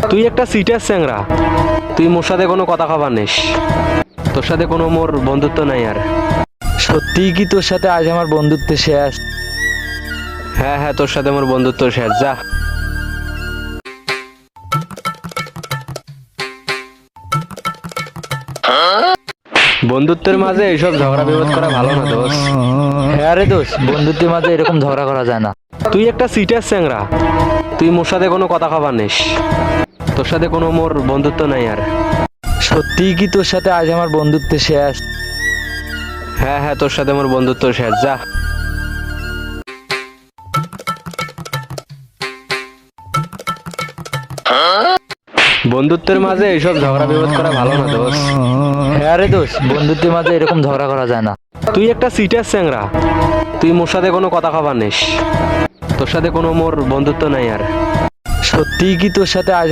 তুই একটা সিটার চ্যাংরা, তুই মোর সাথে কোনো কথা কবার নিস, তোর সাথে কোনো মোর বন্ধুত্ব নাই আর। সত্যিই কি তোর সাথে আজ আমার বন্ধুত্ব শেষ? হ্যাঁ হ্যাঁ, তোর সাথে মোর বন্ধুত্ব শেষ, যা। বন্ধুত্বের মাঝে এইসব ঝগড়া বিবাদ করা ভালো না দোষ। হ্যাঁ রে দোষ, বন্ধুত্বের মাঝে এরকম ঝগড়া করা যায় না। তুই একটা সিটার চ্যাংরা, তুই মোর সাথে কোনো কথা কবার নিস, তোর সাথে কোনো মোর বন্ধুত্ব নাই আর। সত্যিই কি তোর সাথে আজ আমার বন্ধুত্ব শেষ? হ্যাঁ হ্যাঁ, তোর সাথে মোর বন্ধুত্ব শেষ, যা। বন্ধুত্বের মাঝে এইসব ঝগড়া বিবাদ করা ভালো না দোষ। হ্যাঁ রে দোষ, বন্ধুত্বের মাঝে এরকম ঝগড়া করা যায় না। তুই একটা সিটার চ্যাংরা, তুই মোর সাথে কোনো কথা কবার নিস, তোর সাথে কোনো মোর বন্ধুত্ব নাই আর। সত্যিই কি তোর সাথে আজ